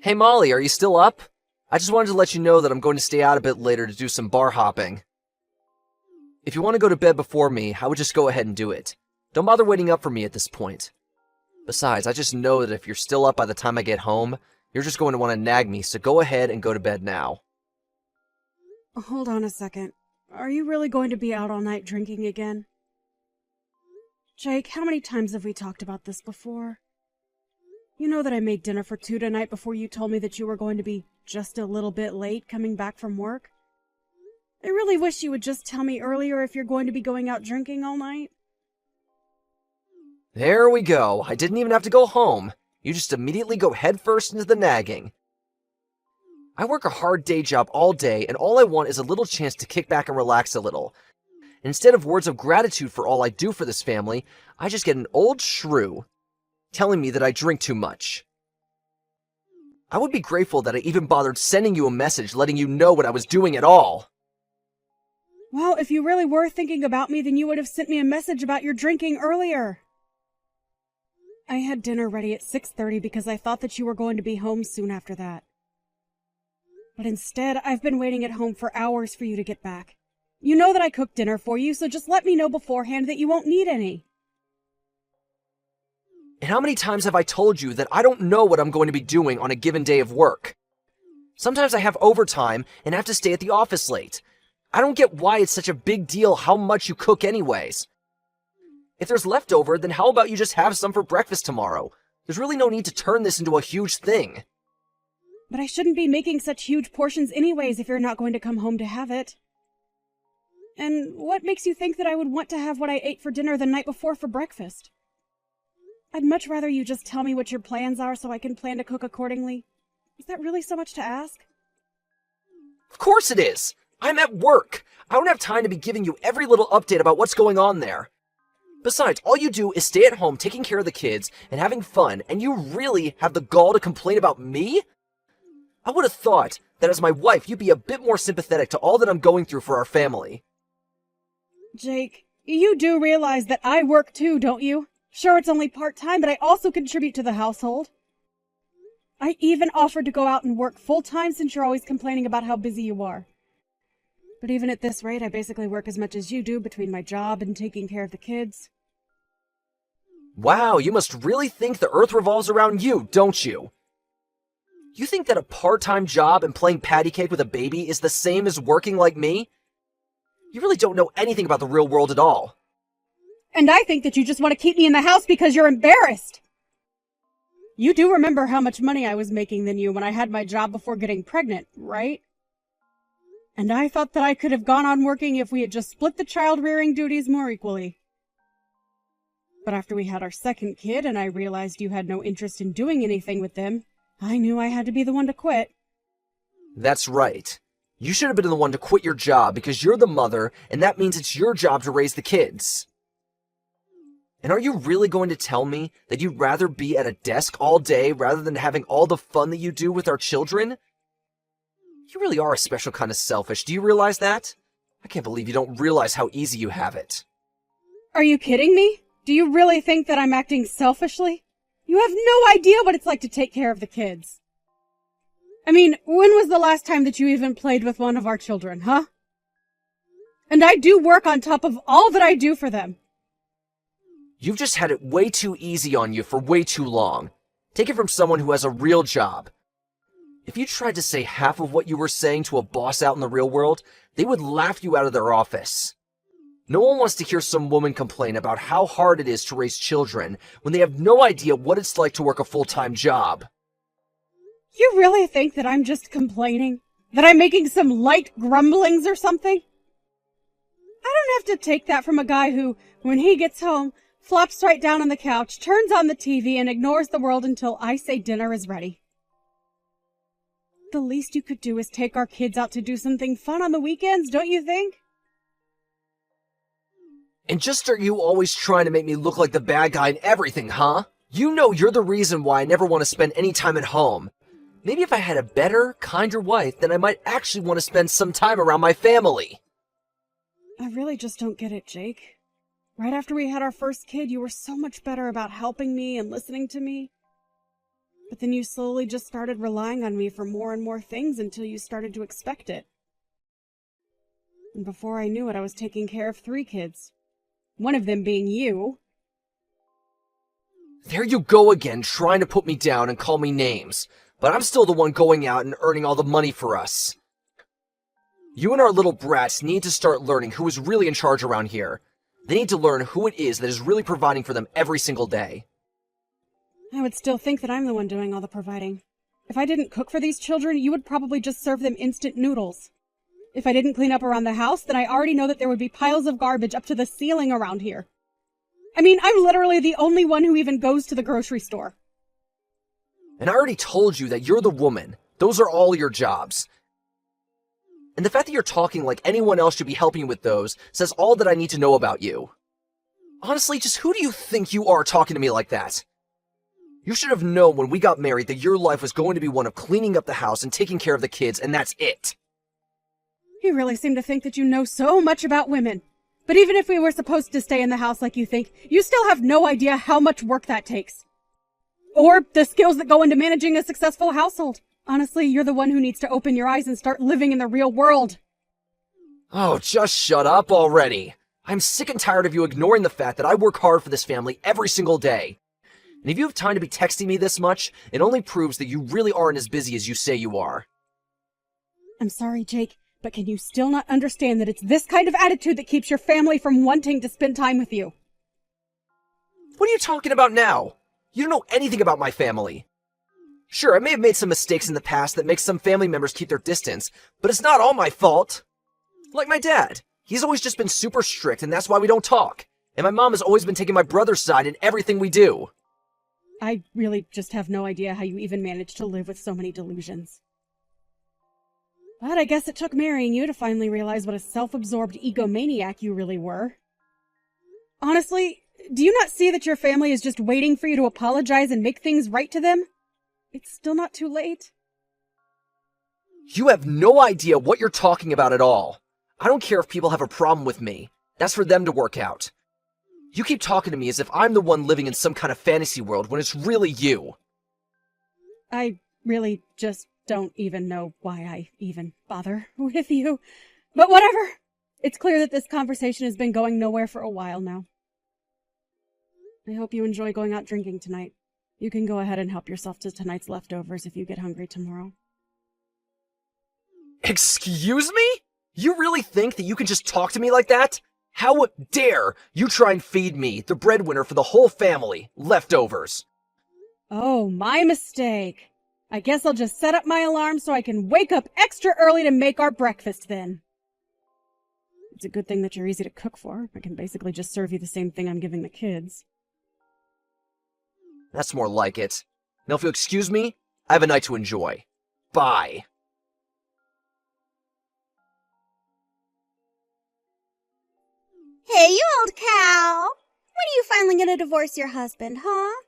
Hey Molly, are you still up? I just wanted to let you know that I'm going to stay out a bit later to do some bar hopping. If you want to go to bed before me, I would just go ahead and do it. Don't bother waiting up for me at this point. Besides, I just know that if you're still up by the time I get home, you're just going to want to nag me, so go ahead and go to bed now. Hold on a second. Are you really going to be out all night drinking again? Jake, how many times have we talked about this before? You know that I made dinner for two tonight before you told me that you were going to be just a little bit late coming back from work? I really wish you would just tell me earlier if you're going to be going out drinking all night. There we go. I didn't even have to go home. You just immediately go headfirst into the nagging. I work a hard day job all day, and all I want is a little chance to kick back and relax a little. Instead of words of gratitude for all I do for this family, I just get an old shrew telling me that I drink too much. I would be grateful that I even bothered sending you a message letting you know what I was doing at all. Well, if you really were thinking about me, then you would have sent me a message about your drinking earlier. I had dinner ready at 6:30 because I thought that you were going to be home soon after that. But instead, I've been waiting at home for hours for you to get back. You know that I cooked dinner for you, so just let me know beforehand that you won't need any. And how many times have I told you that I don't know what I'm going to be doing on a given day of work? Sometimes I have overtime and have to stay at the office late. I don't get why it's such a big deal how much you cook anyways. If there's leftover, then how about you just have some for breakfast tomorrow? There's really no need to turn this into a huge thing. But I shouldn't be making such huge portions anyways if you're not going to come home to have it. And what makes you think that I would want to have what I ate for dinner the night before for breakfast? I'd much rather you just tell me what your plans are so I can plan to cook accordingly. Is that really so much to ask? Of course it is! I'm at work! I don't have time to be giving you every little update about what's going on there. Besides, all you do is stay at home taking care of the kids and having fun, and you really have the gall to complain about me? I would have thought that as my wife, you'd be a bit more sympathetic to all that I'm going through for our family. Jake, you do realize that I work too, don't you? Sure, it's only part-time, but I also contribute to the household. I even offered to go out and work full-time since you're always complaining about how busy you are. But even at this rate, I basically work as much as you do between my job and taking care of the kids. Wow, you must really think the earth revolves around you, don't you? You think that a part-time job and playing patty cake with a baby is the same as working like me? You really don't know anything about the real world at all. And I think that you just want to keep me in the house because you're embarrassed. You do remember how much money I was making than you when I had my job before getting pregnant, right? And I thought that I could have gone on working if we had just split the child-rearing duties more equally. But after we had our second kid and I realized you had no interest in doing anything with them, I knew I had to be the one to quit. That's right. You should have been the one to quit your job because you're the mother, and that means it's your job to raise the kids. And are you really going to tell me that you'd rather be at a desk all day rather than having all the fun that you do with our children? You really are a special kind of selfish. Do you realize that? I can't believe you don't realize how easy you have it. Are you kidding me? Do you really think that I'm acting selfishly? You have no idea what it's like to take care of the kids. I mean, when was the last time that you even played with one of our children, huh? And I do work on top of all that I do for them. You've just had it way too easy on you for way too long. Take it from someone who has a real job. If you tried to say half of what you were saying to a boss out in the real world, they would laugh you out of their office. No one wants to hear some woman complain about how hard it is to raise children when they have no idea what it's like to work a full-time job. You really think that I'm just complaining? That I'm making some light grumblings or something? I don't have to take that from a guy who, when he gets home, flops right down on the couch, turns on the TV, and ignores the world until I say dinner is ready. The least you could do is take our kids out to do something fun on the weekends, don't you think? And just are you always trying to make me look like the bad guy in everything, huh? You know you're the reason why I never want to spend any time at home. Maybe if I had a better, kinder wife, then I might actually want to spend some time around my family. I really just don't get it, Jake. Right after we had our first kid, you were so much better about helping me and listening to me. But then you slowly just started relying on me for more and more things until you started to expect it. And before I knew it, I was taking care of 3 kids. One of them being you. There you go again, trying to put me down and call me names. But I'm still the one going out and earning all the money for us. You and our little brats need to start learning who is really in charge around here. They need to learn who it is that is really providing for them every single day. I would still think that I'm the one doing all the providing. If I didn't cook for these children, you would probably just serve them instant noodles. If I didn't clean up around the house, then I already know that there would be piles of garbage up to the ceiling around here. I mean, I'm literally the only one who even goes to the grocery store. And I already told you that you're the woman. Those are all your jobs. And the fact that you're talking like anyone else should be helping you with those says all that I need to know about you. Honestly, just who do you think you are talking to me like that? You should have known when we got married that your life was going to be one of cleaning up the house and taking care of the kids, and that's it. You really seem to think that you know so much about women. But even if we were supposed to stay in the house like you think, you still have no idea how much work that takes. Or the skills that go into managing a successful household. Honestly, you're the one who needs to open your eyes and start living in the real world. Oh, just shut up already. I'm sick and tired of you ignoring the fact that I work hard for this family every single day. And if you have time to be texting me this much, it only proves that you really aren't as busy as you say you are. I'm sorry, Jake, but can you still not understand that it's this kind of attitude that keeps your family from wanting to spend time with you? What are you talking about now? You don't know anything about my family. Sure, I may have made some mistakes in the past that make some family members keep their distance, but it's not all my fault. Like my dad. He's always just been super strict, and that's why we don't talk. And my mom has always been taking my brother's side in everything we do. I really just have no idea how you even managed to live with so many delusions. But I guess it took marrying you to finally realize what a self-absorbed egomaniac you really were. Honestly, do you not see that your family is just waiting for you to apologize and make things right to them? It's still not too late. You have no idea what you're talking about at all. I don't care if people have a problem with me. That's for them to work out. You keep talking to me as if I'm the one living in some kind of fantasy world when it's really you. I really just don't even know why I even bother with you. But whatever. It's clear that this conversation has been going nowhere for a while now. I hope you enjoy going out drinking tonight. You can go ahead and help yourself to tonight's leftovers if you get hungry tomorrow. Excuse me? You really think that you can just talk to me like that? How dare you try and feed me, the breadwinner for the whole family, leftovers? Oh, my mistake. I guess I'll just set up my alarm so I can wake up extra early to make our breakfast then. It's a good thing that you're easy to cook for. I can basically just serve you the same thing I'm giving the kids. That's more like it. Now if you'll excuse me, I have a night to enjoy. Bye. Hey, you old cow! When are you finally gonna divorce your husband, huh?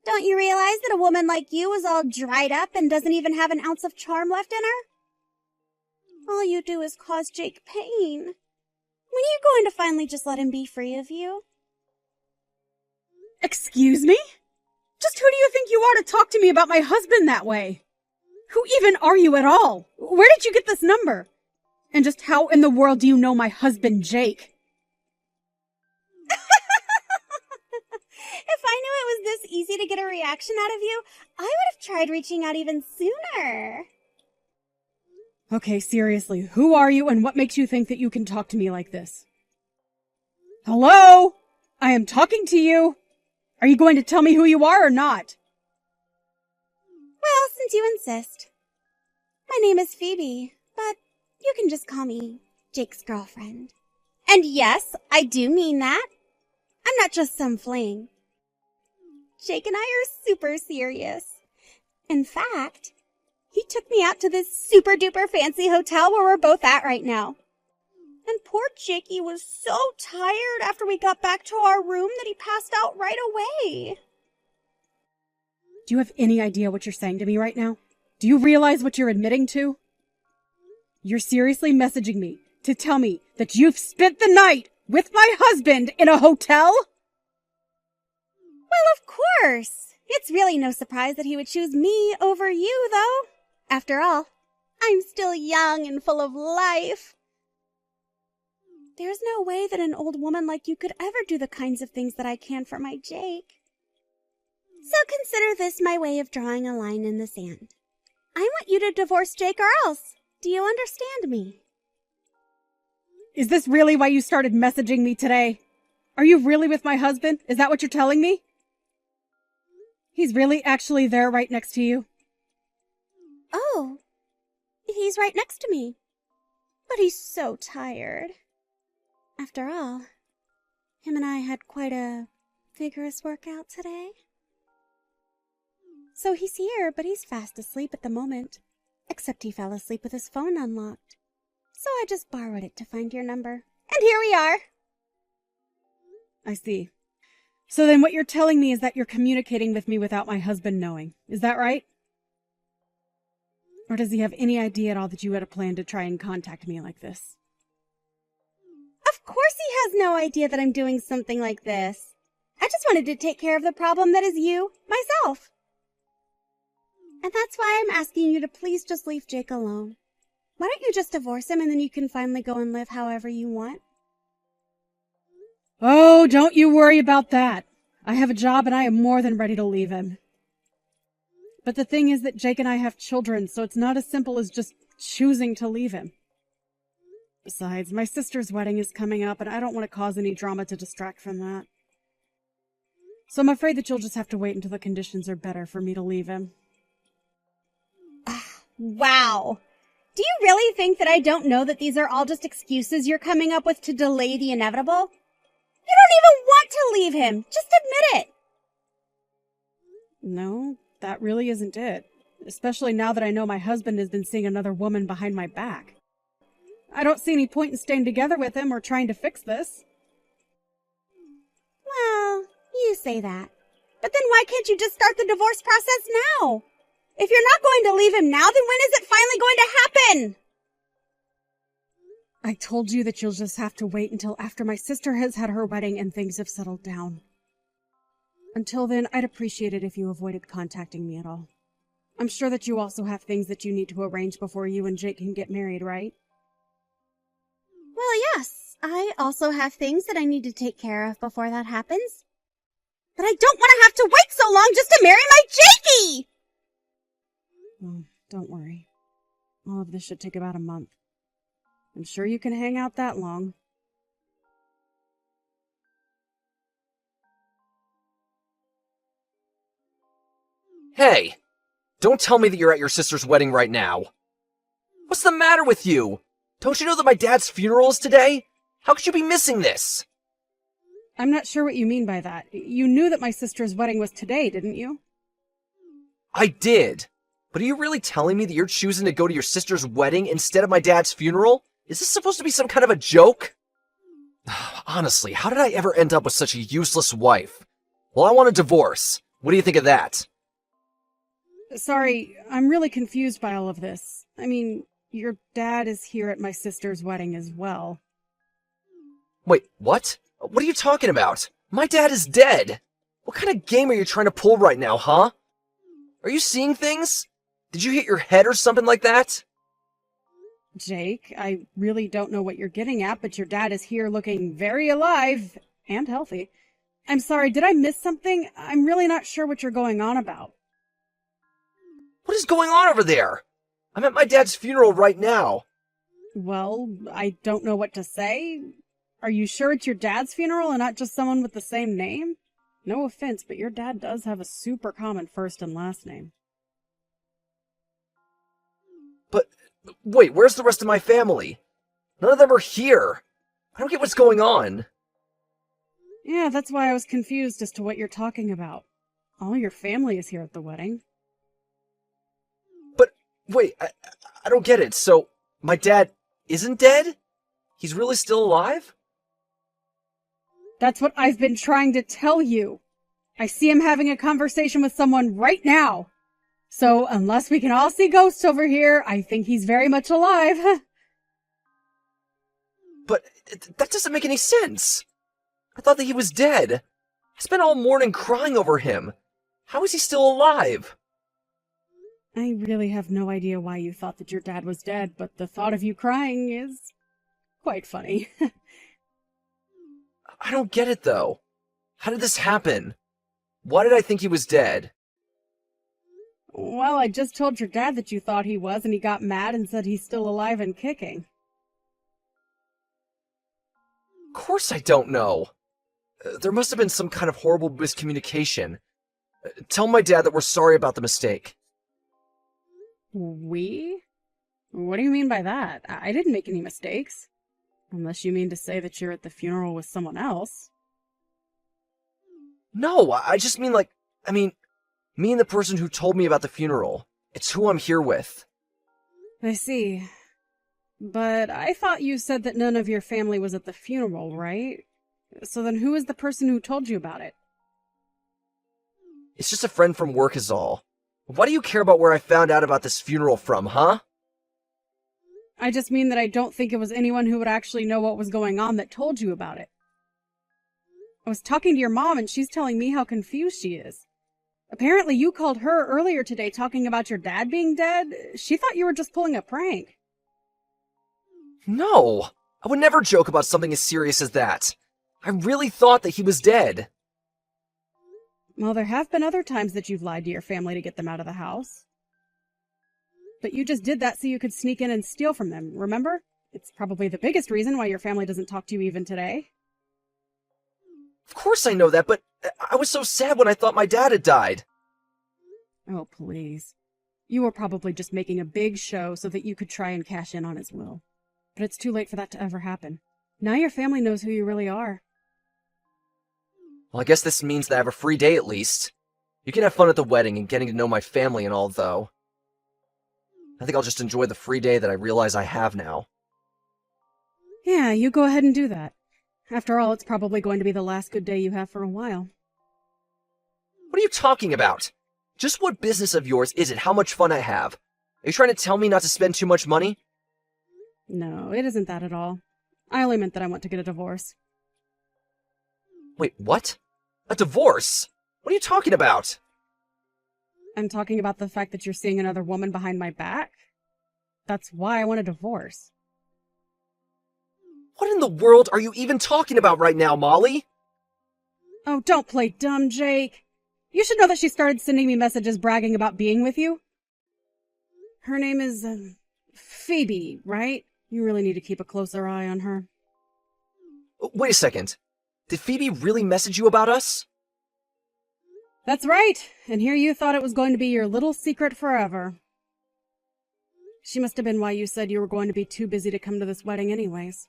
Don't you realize that a woman like you is all dried up and doesn't even have an ounce of charm left in her? All you do is cause Jake pain. When are you going to finally just let him be free of you? Excuse me? Just who do you think you are to talk to me about my husband that way? Who even are you at all? Where did you get this number? And just how in the world do you know my husband, Jake? If I knew it was this easy to get a reaction out of you, I would have tried reaching out even sooner. Okay, seriously, who are you and what makes you think that you can talk to me like this? Hello? I am talking to you. Are you going to tell me who you are or not? Well, since you insist. My name is Phoebe, but you can just call me Jake's girlfriend. And yes, I do mean that. I'm not just some fling. Jake and I are super serious. In fact, he took me out to this super duper fancy hotel where we're both at right now. And poor Jakey was so tired after we got back to our room that he passed out right away. Do you have any idea what you're saying to me right now? Do you realize what you're admitting to? You're seriously messaging me to tell me that you've spent the night with my husband in a hotel? Well, of course. It's really no surprise that he would choose me over you, though. After all, I'm still young and full of life. There's no way that an old woman like you could ever do the kinds of things that I can for my Jake. So consider this my way of drawing a line in the sand. I want you to divorce Jake or else. Do you understand me? Is this really why you started messaging me today? Are you really with my husband? Is that what you're telling me? He's really actually there right next to you? Oh, he's right next to me. But he's so tired. After all, him and I had quite a vigorous workout today. So he's here, but he's fast asleep at the moment. Except he fell asleep with his phone unlocked. So I just borrowed it to find your number. And here we are. I see. So then what you're telling me is that you're communicating with me without my husband knowing. Is that right? Or does he have any idea at all that you had a plan to try and contact me like this? Of course he has no idea that I'm doing something like this. I just wanted to take care of the problem that is you, myself. And that's why I'm asking you to please just leave Jake alone. Why don't you just divorce him and then you can finally go and live however you want? Oh, don't you worry about that. I have a job and I am more than ready to leave him. But the thing is that Jake and I have children, so it's not as simple as just choosing to leave him. Besides, my sister's wedding is coming up and I don't want to cause any drama to distract from that. So I'm afraid that you'll just have to wait until the conditions are better for me to leave him. Wow. Do you really think that I don't know that these are all just excuses you're coming up with to delay the inevitable? You don't even want to leave him. Just admit it. No, that really isn't it. Especially now that I know my husband has been seeing another woman behind my back. I don't see any point in staying together with him or trying to fix this. Well, you say that. But then why can't you just start the divorce process now? If you're not going to leave him now, then when is it finally going to happen? I told you that you'll just have to wait until after my sister has had her wedding and things have settled down. Until then, I'd appreciate it if you avoided contacting me at all. I'm sure that you also have things that you need to arrange before you and Jake can get married, right? Well, yes. I also have things that I need to take care of before that happens. But I don't want to have to wait so long just to marry my Jakey! Oh, don't worry. All of this should take about a month. I'm sure you can hang out that long. Hey! Don't tell me that you're at your sister's wedding right now. What's the matter with you? Don't you know that my dad's funeral is today? How could you be missing this? I'm not sure what you mean by that. You knew that my sister's wedding was today, didn't you? I did. But are you really telling me that you're choosing to go to your sister's wedding instead of my dad's funeral? Is this supposed to be some kind of a joke? Honestly, how did I ever end up with such a useless wife? Well, I want a divorce. What do you think of that? Sorry, I'm really confused by all of this. I mean, your dad is here at my sister's wedding as well. Wait, what? What are you talking about? My dad is dead! What kind of game are you trying to pull right now, huh? Are you seeing things? Did you hit your head or something like that? Jake, I really don't know what you're getting at, but your dad is here looking very alive and healthy. I'm sorry, did I miss something? I'm really not sure what you're going on about. What is going on over there? I'm at my dad's funeral right now. Well, I don't know what to say. Are you sure it's your dad's funeral and not just someone with the same name? No offense, but your dad does have a super common first and last name. But, wait, where's the rest of my family? None of them are here. I don't get what's going on. Yeah, that's why I was confused as to what you're talking about. All your family is here at the wedding. But, wait, I don't get it. So, my dad isn't dead? He's really still alive? That's what I've been trying to tell you. I see him having a conversation with someone right now. So, unless we can all see ghosts over here, I think he's very much alive. But that doesn't make any sense. I thought that he was dead. I spent all morning crying over him. How is he still alive? I really have no idea why you thought that your dad was dead, but the thought of you crying is quite funny. I don't get it, though. How did this happen? Why did I think he was dead? Well, I just told your dad that you thought he was, and he got mad and said he's still alive and kicking. Of course I don't know. There must have been some kind of horrible miscommunication. Tell my dad that we're sorry about the mistake. We? What do you mean by that? I didn't make any mistakes. Unless you mean to say that you're at the funeral with someone else. No, I just mean me and the person who told me about the funeral. It's who I'm here with. I see. But I thought you said that none of your family was at the funeral, right? So then who is the person who told you about it? It's just a friend from work is all. Why do you care about where I found out about this funeral from, huh? I just mean that I don't think it was anyone who would actually know what was going on that told you about it. I was talking to your mom and she's telling me how confused she is. Apparently you called her earlier today talking about your dad being dead. She thought you were just pulling a prank. No! I would never joke about something as serious as that. I really thought that he was dead. Well, there have been other times that you've lied to your family to get them out of the house. But you just did that so you could sneak in and steal from them, remember? It's probably the biggest reason why your family doesn't talk to you even today. Of course I know that, but I was so sad when I thought my dad had died. Oh, please. You were probably just making a big show so that you could try and cash in on his will. But it's too late for that to ever happen. Now your family knows who you really are. Well, I guess this means that I have a free day at least. You can have fun at the wedding and getting to know my family and all, though. I think I'll just enjoy the free day that I realize I have now. Yeah, you go ahead and do that. After all, it's probably going to be the last good day you have for a while. What are you talking about? Just what business of yours is it how much fun I have? Are you trying to tell me not to spend too much money? No, it isn't that at all. I only meant that I want to get a divorce. Wait, what? A divorce? What are you talking about? I'm talking about the fact that you're seeing another woman behind my back. That's why I want a divorce. What in the world are you even talking about right now, Molly? Oh, don't play dumb, Jake. You should know that she started sending me messages bragging about being with you. Her name is, Phoebe, right? You really need to keep a closer eye on her. Wait a second. Did Phoebe really message you about us? That's right. And here you thought it was going to be your little secret forever. She must have been why you said you were going to be too busy to come to this wedding anyways.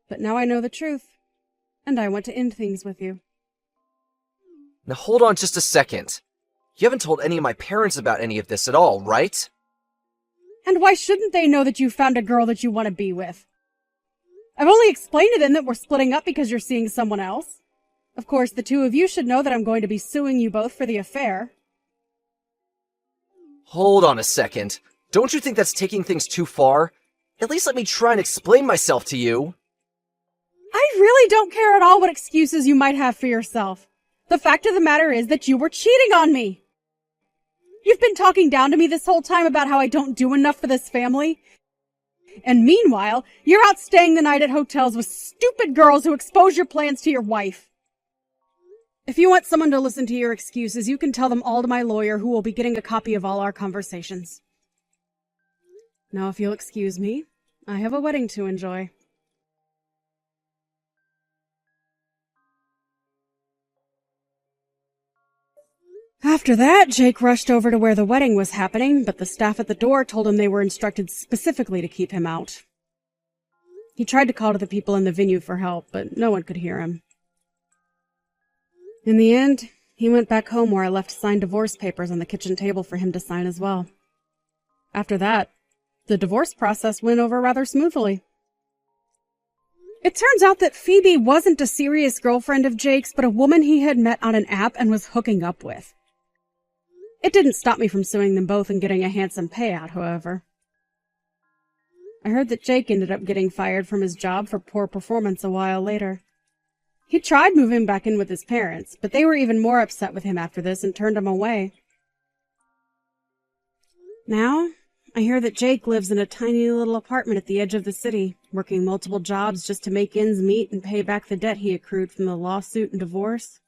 But now I know the truth, and I want to end things with you. Now hold on just a second. You haven't told any of my parents about any of this at all, right? And why shouldn't they know that you found a girl that you want to be with? I've only explained to them that we're splitting up because you're seeing someone else. Of course, the two of you should know that I'm going to be suing you both for the affair. Hold on a second. Don't you think that's taking things too far? At least let me try and explain myself to you. I really don't care at all what excuses you might have for yourself. The fact of the matter is that you were cheating on me. You've been talking down to me this whole time about how I don't do enough for this family. And meanwhile, you're out staying the night at hotels with stupid girls who expose your plans to your wife. If you want someone to listen to your excuses, you can tell them all to my lawyer, who will be getting a copy of all our conversations. Now, if you'll excuse me, I have a wedding to enjoy. After that, Jake rushed over to where the wedding was happening, but the staff at the door told him they were instructed specifically to keep him out. He tried to call to the people in the venue for help, but no one could hear him. In the end, he went back home where I left signed divorce papers on the kitchen table for him to sign as well. After that, the divorce process went over rather smoothly. It turns out that Phoebe wasn't a serious girlfriend of Jake's, but a woman he had met on an app and was hooking up with. It didn't stop me from suing them both and getting a handsome payout, however. I heard that Jake ended up getting fired from his job for poor performance a while later. He tried moving back in with his parents, but they were even more upset with him after this and turned him away. Now, I hear that Jake lives in a tiny little apartment at the edge of the city, working multiple jobs just to make ends meet and pay back the debt he accrued from the lawsuit and divorce.